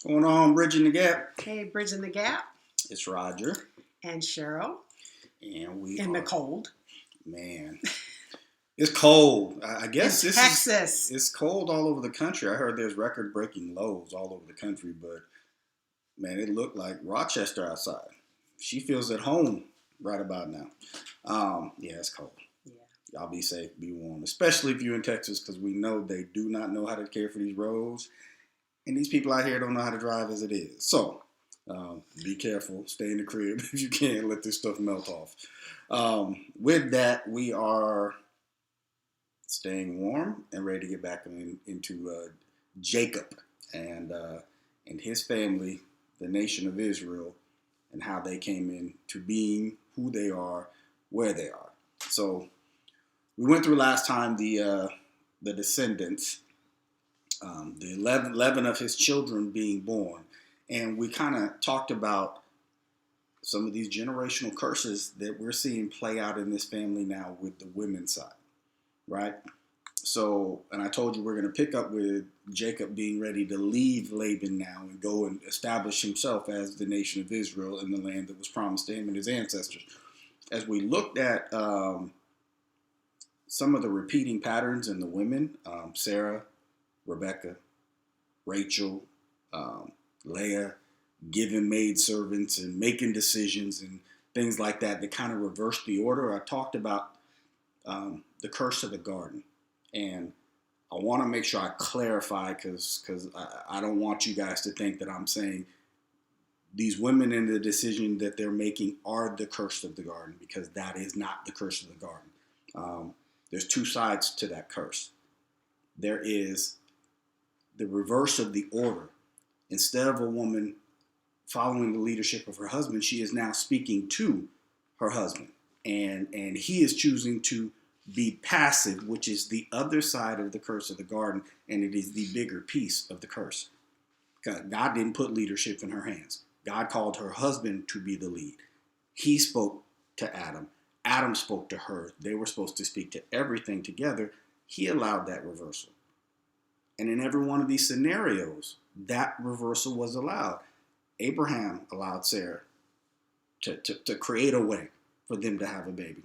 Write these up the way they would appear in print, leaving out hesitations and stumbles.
What's going on, Bridging the Gap? Hey, Bridging the Gap. It's Roger. And Cheryl. And we in the cold. Man, it's cold. I guess in Texas. It's cold all over the country. I heard there's record-breaking lows all over the country, but man, it looked like Rochester outside. She feels at home right about now. Yeah, it's cold. Yeah. Y'all be safe, be warm, especially if you're in Texas, because we know they do not know how to care for these roads. And these people out here don't know how to drive as it is. So, be careful. Stay in the crib if you can. Let this stuff melt off. With that, we are staying warm and ready to get back into Jacob and his family, the nation of Israel, and how they came into being, who they are, where they are. So, we went through last time the descendants. The 11 of his children being born. And we kind of talked about some of these generational curses that we're seeing play out in this family now with the women's side, right? So, and I told you we're going to pick up with Jacob being ready to leave Laban now and go and establish himself as the nation of Israel in the land that was promised to him and his ancestors. As we looked at some of the repeating patterns in the women, Sarah, Rebecca, Rachel, Leah, giving maidservants and making decisions and things like that kind of reversed the order. I talked about the curse of the garden. And I want to make sure I clarify because I don't want you guys to think that I'm saying these women and the decision that they're making are the curse of the garden, because that is not the curse of the garden. There's two sides to that curse. There is the reverse of the order. Instead of a woman following the leadership of her husband, she is now speaking to her husband. And he is choosing to be passive, which is the other side of the curse of the garden. And it is the bigger piece of the curse. God didn't put leadership in her hands. God called her husband to be the lead. He spoke to Adam. Adam spoke to her. They were supposed to speak to everything together. He allowed that reversal. And in every one of these scenarios, that reversal was allowed. Abraham allowed Sarah to create a way for them to have a baby.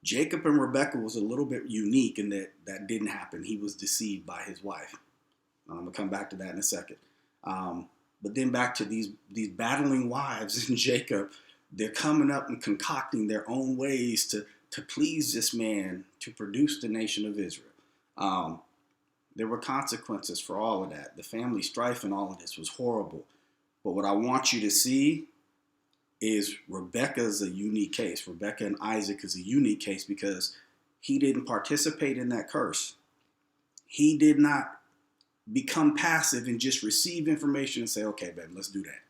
Jacob and Rebecca was a little bit unique in that didn't happen. He was deceived by his wife. I'm going to come back to that in a second. But then back to these battling wives in Jacob, they're coming up and concocting their own ways to please this man to produce the nation of Israel. There were consequences for all of that. The family strife and all of this was horrible. But what I want you to see is Rebecca is a unique case. Rebecca and Isaac is a unique case because he didn't participate in that curse. He did not become passive and just receive information and say, okay, babe, let's do that,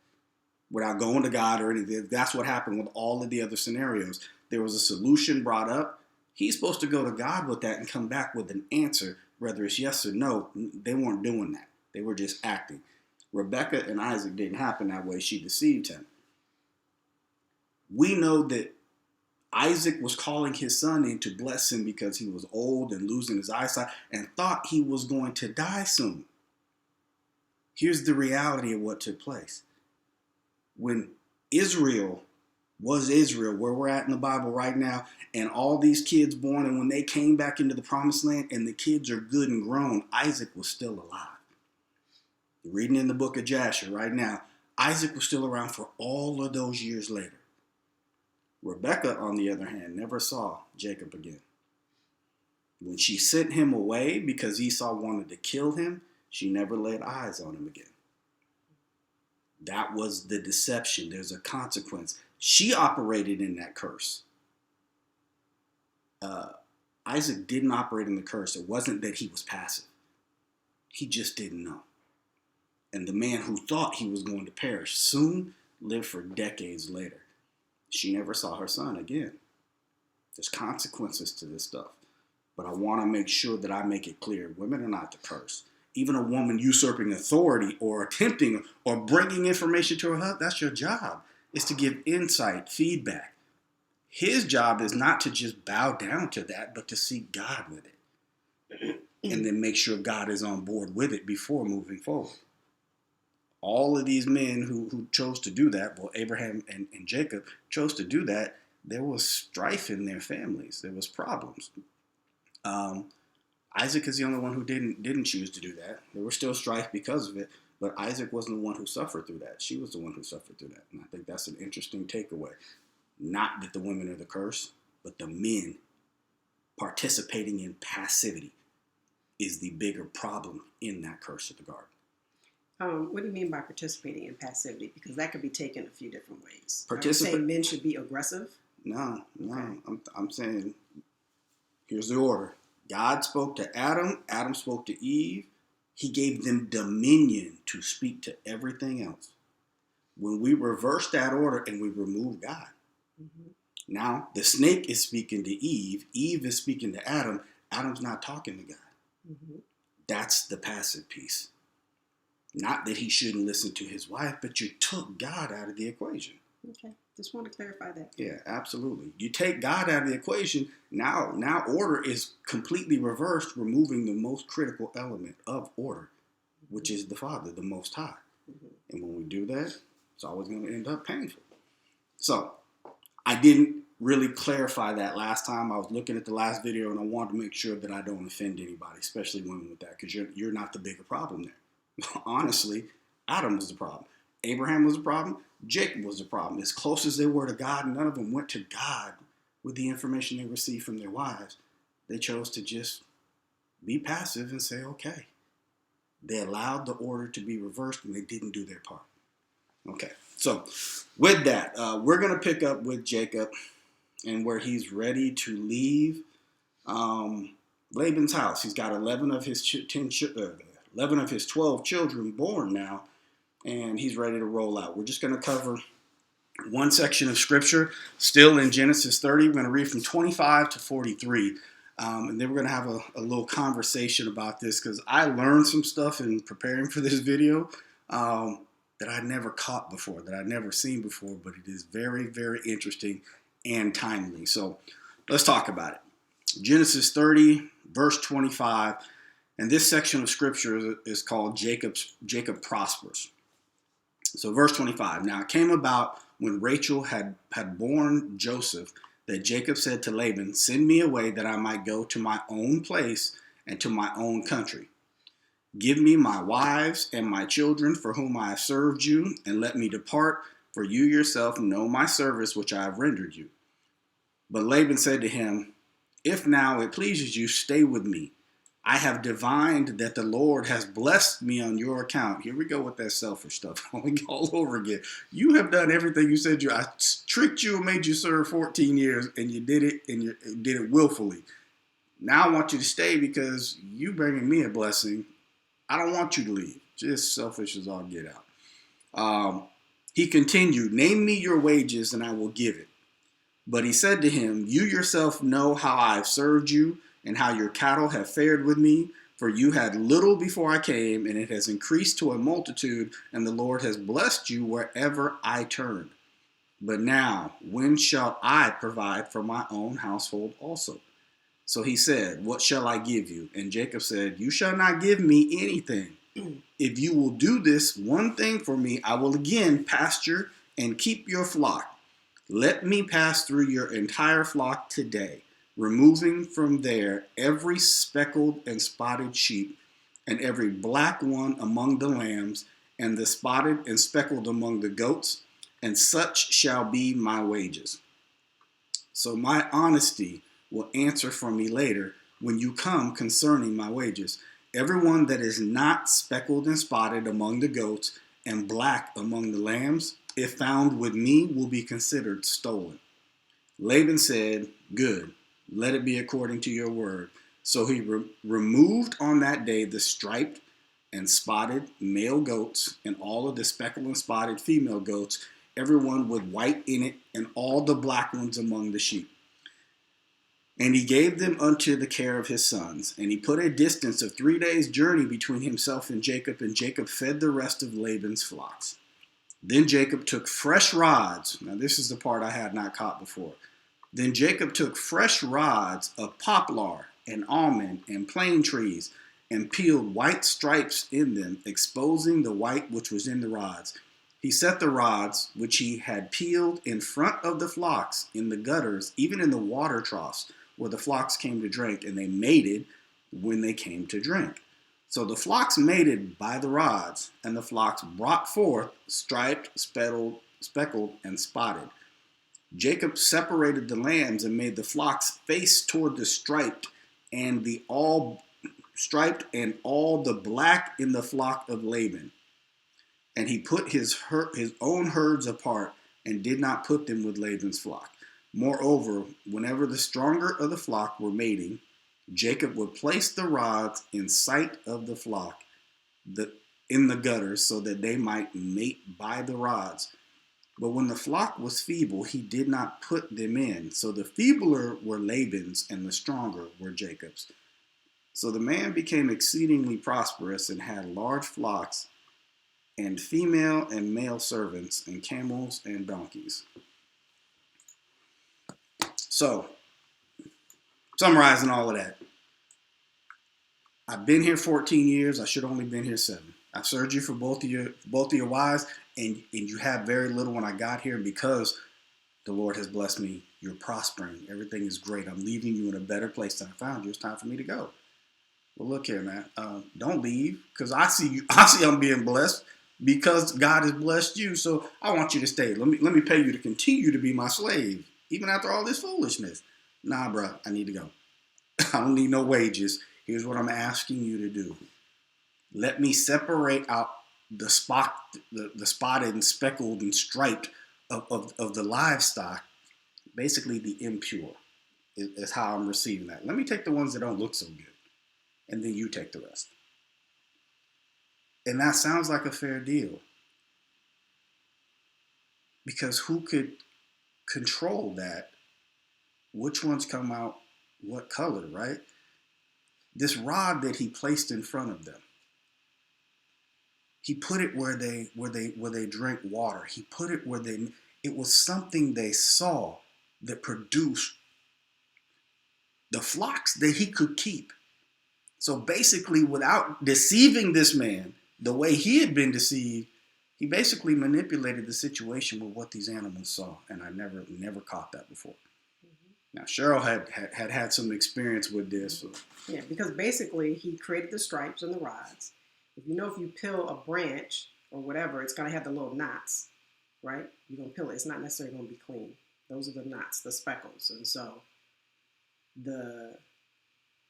without going to God or anything. That's what happened with all of the other scenarios. There was a solution brought up. He's supposed to go to God with that and come back with an answer, whether it's yes or no. They weren't doing that. They were just acting. Rebecca and Isaac didn't happen that way. She deceived him. We know that Isaac was calling his son in to bless him because he was old and losing his eyesight and thought he was going to die soon. Here's the reality of what took place. When Israel was Israel, where we're at in the Bible right now, and all these kids born, and when they came back into the promised land and the kids are good and grown, Isaac was still alive. You're reading in the book of Jasher right now. Isaac was still around for all of those years later. Rebecca, on the other hand, never saw Jacob again. When she sent him away because Esau wanted to kill him, she never laid eyes on him again. That was the deception. There's a consequence. She operated in that curse. Isaac didn't operate in the curse. It wasn't that he was passive. He just didn't know. And the man who thought he was going to perish soon lived for decades later. She never saw her son again. There's consequences to this stuff. But I want to make sure that I make it clear. Women are not the curse. Even a woman usurping authority or attempting or bringing information to her husband, that's your job. Is to give insight, feedback. His job is not to just bow down to that, but to seek God with it. And then make sure God is on board with it before moving forward. all of these men who chose to do that, well, Abraham and Jacob chose to do that, there was strife in their families. There was problems. Isaac is the only one who didn't choose to do that. There was still strife because of it, but Isaac wasn't the one who suffered through that. She was the one who suffered through that. And I think that's an interesting takeaway. Not that the women are the curse, but the men participating in passivity is the bigger problem in that curse of the garden. What do you mean by participating in passivity? Because that could be taken a few different ways. Are you saying men should be aggressive? No. Okay. I'm saying, here's the order. God spoke to Adam. Adam spoke to Eve. He gave them dominion to speak to everything else. When we reverse that order and we remove God, now the snake is speaking to Eve. Eve is speaking to Adam. Adam's not talking to God. That's the passive piece. Not that he shouldn't listen to his wife, but you took God out of the equation. Okay, just want to clarify that. Yeah, absolutely. You take God out of the equation, now order is completely reversed, removing the most critical element of order, which is the Father, the Most High. And when we do that, it's always going to end up painful. So, I didn't really clarify that last time. I was looking at the last video, and I wanted to make sure that I don't offend anybody, especially women with that, because you're not the bigger problem there. Honestly, Adam was the problem. Abraham was the problem. Jacob was the problem. As close as they were to God, none of them went to God with the information they received from their wives. They chose to just be passive and say, okay. They allowed the order to be reversed, and they didn't do their part. Okay, so with that, we're going to pick up with Jacob and where he's ready to leave Laban's house. He's got 11 of his 12 children born now, and he's ready to roll out. We're just going to cover one section of scripture, still in Genesis 30. We're going to read from 25 to 43, and then we're going to have a little conversation about this, because I learned some stuff in preparing for this video that I'd never caught before, that I'd never seen before, but it is very, very interesting and timely. So let's talk about it. Genesis 30, verse 25. And this section of scripture is called Jacob Prospers. So verse 25. Now it came about when Rachel had borne Joseph that Jacob said to Laban, send me away that I might go to my own place and to my own country. Give me my wives and my children for whom I have served you, and let me depart, for you yourself know my service which I have rendered you. But Laban said to him, if now it pleases you, stay with me. I have divined that the Lord has blessed me on your account. Here we go with that selfish stuff all over again. You have done everything you said. I tricked you and made you serve 14 years, and you did it, and you did it willfully. Now I want you to stay because you bringing me a blessing. I don't want you to leave. Just selfish as all get out. He continued, name me your wages and I will give it. But he said to him, you yourself know how I have served you and how your cattle have fared with me. For you had little before I came, and it has increased to a multitude, and the Lord has blessed you wherever I turned. But now, when shall I provide for my own household also? So he said, what shall I give you? And Jacob said, you shall not give me anything. If you will do this one thing for me, I will again pasture and keep your flock. Let me pass through your entire flock today, removing from there every speckled and spotted sheep, and every black one among the lambs, and the spotted and speckled among the goats, and such shall be my wages. So my honesty will answer for me later when you come concerning my wages. Everyone that is not speckled and spotted among the goats and black among the lambs, if found with me, will be considered stolen. Laban said, good, let it be according to your word. So he removed on that day the striped and spotted male goats and all of the speckled and spotted female goats, everyone with white in it, and all the black ones among the sheep. And he gave them unto the care of his sons. And he put a distance of 3 days' journey between himself and Jacob fed the rest of Laban's flocks. Then Jacob took fresh rods. Now this is the part I had not caught before. Then Jacob took fresh rods of poplar and almond and plane trees and peeled white stripes in them, exposing the white which was in the rods. He set the rods which he had peeled in front of the flocks in the gutters, even in the water troughs where the flocks came to drink, and they mated when they came to drink. So the flocks mated by the rods, and the flocks brought forth striped, speckled, and spotted. Jacob separated the lambs and made the flocks face toward the striped, and all the black in the flock of Laban. And he put his own herds apart and did not put them with Laban's flock. Moreover, whenever the stronger of the flock were mating, Jacob would place the rods in sight of the flock in the gutters so that they might mate by the rods. But when the flock was feeble, he did not put them in. So the feebler were Laban's and the stronger were Jacob's. So the man became exceedingly prosperous and had large flocks and female and male servants and camels and donkeys. So, summarizing all of that, I've been here 14 years. I should only been here 7. I've served you for both of your wives, and you have very little when I got here. And because the Lord has blessed me, you're prospering. Everything is great. I'm leaving you in a better place than I found you. It's time for me to go. Well, look here, man. Don't leave, because I see I'm being blessed because God has blessed you. So I want you to stay. Let me pay you to continue to be my slave, even after all this foolishness. Nah, bro, I need to go. I don't need no wages. Here's what I'm asking you to do. Let me separate out the spotted and speckled and striped of the livestock, basically the impure, is how I'm receiving that. Let me take the ones that don't look so good, and then you take the rest. And that sounds like a fair deal, because who could control that? Which ones come out what color, right? This rod that he placed in front of them, he put it where they drink water. He put it where it was something they saw that produced the flocks that he could keep. So basically, without deceiving this man the way he had been deceived, he basically manipulated the situation with what these animals saw. And I never caught that before. Now, Cheryl had some experience with this. So. Yeah, because basically he created the stripes and the rods. If you peel a branch or whatever, it's going to have the little knots, right? You're going to peel it. It's not necessarily going to be clean. Those are the knots, the speckles. And so the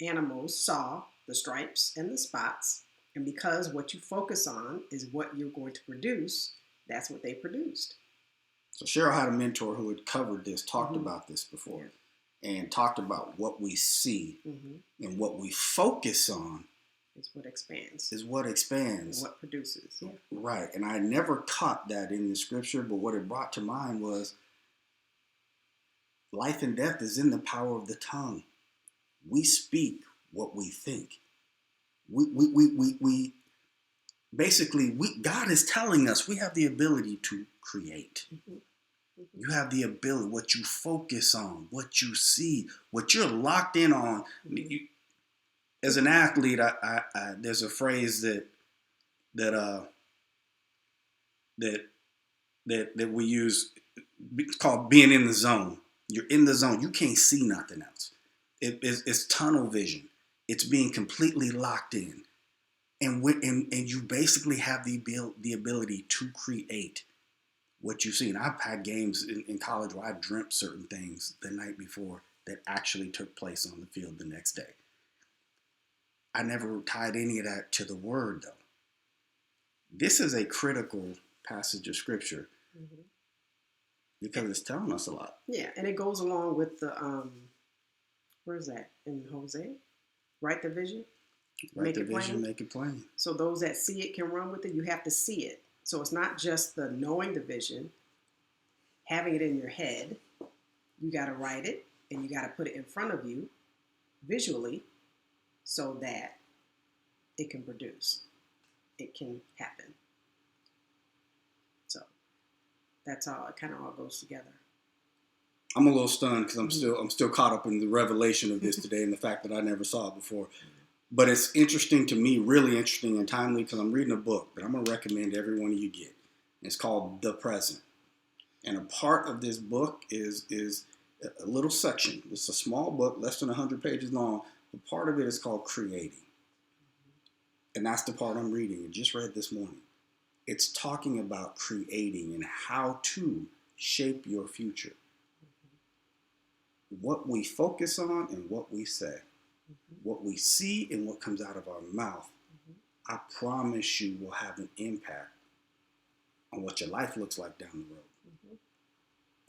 animals saw the stripes and the spots. And because what you focus on is what you're going to produce, that's what they produced. So Cheryl had a mentor who had covered this, talked about this before. Yeah. And talked about what we see and what we focus on is what expands. And what produces. Yeah. Right. And I never caught that in the scripture, but what it brought to mind was life and death is in the power of the tongue. We speak what we think. We basically, God is telling us we have the ability to create. You have the ability, what you focus on, what you see, what you're locked in on. As an athlete, I there's a phrase that we use. It's called being in the zone. You're in the zone. You can't see nothing else. It's tunnel vision. It's being completely locked in, and you basically have the ability to create what you've seen. I've had games in college where I dreamt certain things the night before that actually took place on the field the next day. I never tied any of that to the word, though. This is a critical passage of scripture because it's telling us a lot. Yeah, and it goes along with the, where is that? In Hosea? Write the vision. Write the vision, make it plain. So those that see it can run with it. You have to see it. So it's not just the knowing the vision, having it in your head. You got to write it, and you got to put it in front of you visually so that it can produce. It can happen. So that's how it kind of all goes together. I'm a little stunned because I'm still caught up in the revelation of this today and the fact that I never saw it before. But it's interesting to me, really interesting and timely, because I'm reading a book that I'm going to recommend every one of you get. It's called The Present. And a part of this book is a little section. It's a small book, less than 100 pages long. But part of it is called Creating. And that's the part I'm reading. I just read this morning. It's talking about creating and how to shape your future. What we focus on and what we say. What we see and what comes out of our mouth, I promise you will have an impact on what your life looks like down the road.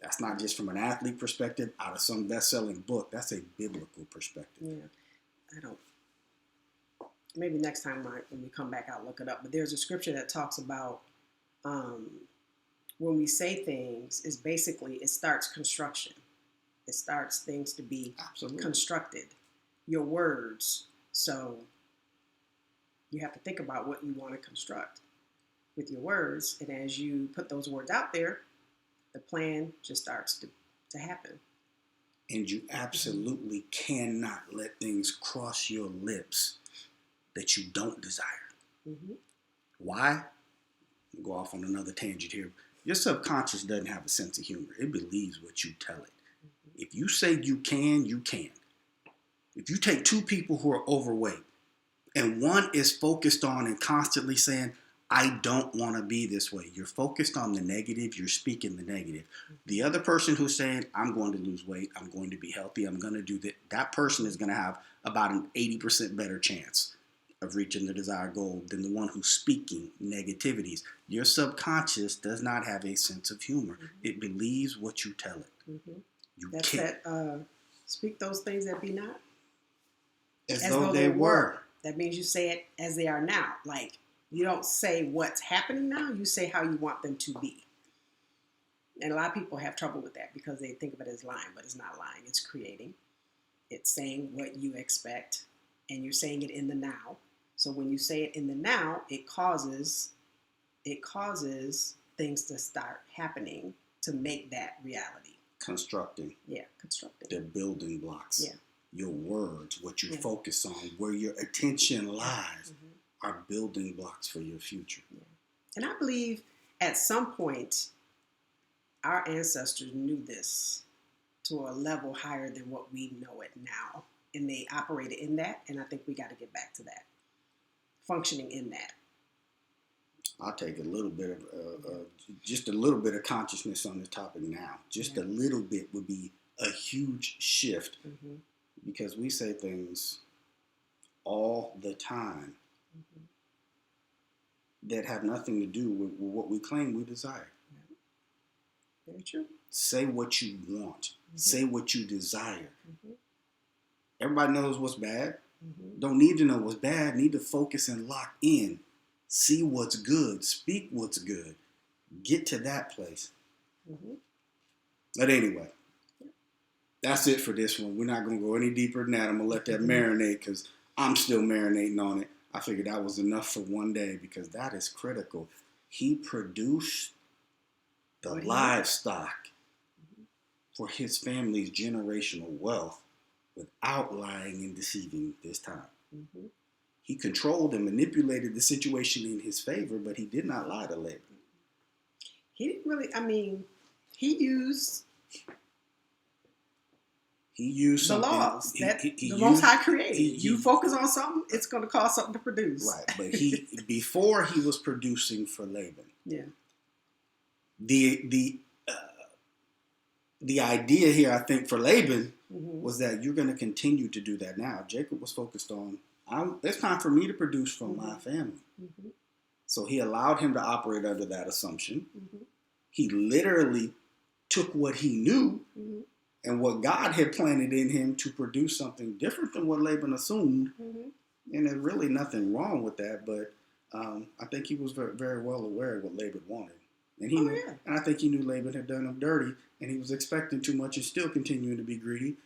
That's not just from an athlete perspective, out of some best-selling book. That's a biblical perspective. Yeah, I don't. Maybe next time when we come back, I'll look it up. But there's a scripture that talks about when we say things, is basically it starts construction. It starts things to be constructed. Your words. So you have to think about what you want to construct with your words. And as you put those words out there, the plan just starts to happen. And you absolutely cannot let things cross your lips that you don't desire. Why? I'll go off on another tangent here. Your subconscious doesn't have a sense of humor. It believes what you tell it. If you say you can, you can. If you take two people who are overweight and one is focused on and constantly saying, I don't want to be this way. You're focused on the negative. You're speaking the negative. The other person who's saying, I'm going to lose weight. I'm going to be healthy. I'm going to do that. That person is going to have about an 80% better chance of reaching the desired goal than the one who's speaking negativities. Your subconscious does not have a sense of humor. It believes what you tell it. That's that speak those things that be not. As though they were. That means you say it as they are now. Like, you don't say what's happening now. You say how you want them to be. And a lot of people have trouble with that because they think of it as lying, but it's not lying. It's creating. It's saying what you expect, and you're saying it in the now. So when you say it in the now, it causes things to start happening to make that reality. Constructing. Yeah, constructing. The building blocks. Yeah. Your words, what you focus on, where your attention lies, are building blocks for your future. Yeah. And I believe at some point, our ancestors knew this to a level higher than what we know it now. And they operated in that. And I think we got to get back to that. Functioning in that. I'll take a little bit of, just a little bit of consciousness on this topic now. Just a little bit would be a huge shift. Because we say things all the time that have nothing to do with what we claim we desire. Very true. Say what you want. Say what you desire. Everybody knows what's bad. Don't need to know what's bad. Need to focus and lock in. See what's good. Speak what's good. Get to that place. But anyway. That's it for this one. We're not going to go any deeper than that. I'm going to let that marinate because I'm still marinating on it. I figured that was enough for one day because that is critical. He produced the livestock for his family's generational wealth without lying and deceiving this time. He controlled and manipulated the situation in his favor, but he did not lie to Laban. He didn't really, he used the laws that the Most High created. You focus on something, it's going to cause something to produce. Right, but before he was producing for Laban. Yeah. The idea here, I think, for Laban was that you're going to continue to do that now. Jacob was focused on, it's time for me to produce for my family. So he allowed him to operate under that assumption. He literally took what he knew and what God had planted in him to produce something different than what Laban assumed. And there's really nothing wrong with that, but I think he was very, very well aware of what Laban wanted. And he knew, and I think he knew Laban had done him dirty, and he was expecting too much and still continuing to be greedy.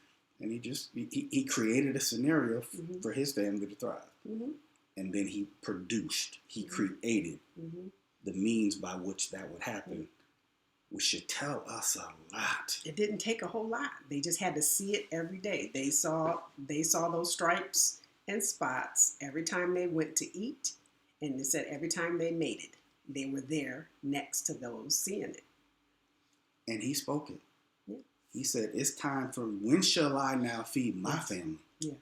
And he created a scenario for his family to thrive. And then he produced, he created the means by which that would happen, which should tell us a lot. It didn't take a whole lot. They just had to see it every day. They saw those stripes, and spots every time they went to eat. And it said every time they made it, they were there next to those seeing it. And he spoke it. Yeah. He said, it's time for, when shall I now feed my family? Yeah.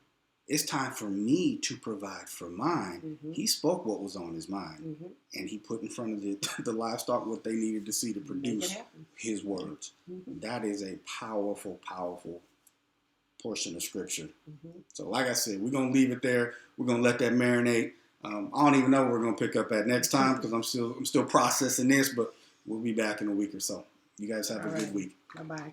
It's time for me to provide for mine. Mm-hmm. He spoke what was on his mind. Mm-hmm. And he put in front of the livestock what they needed to see to produce his words. Mm-hmm. That is a powerful, powerful portion of scripture. Mm-hmm. So like I said, we're going to leave it there. We're going to let that marinate. I don't even know where we're going to pick up at next time because I'm still processing this, but we'll be back in a week or so. You guys have a good week. Bye-bye.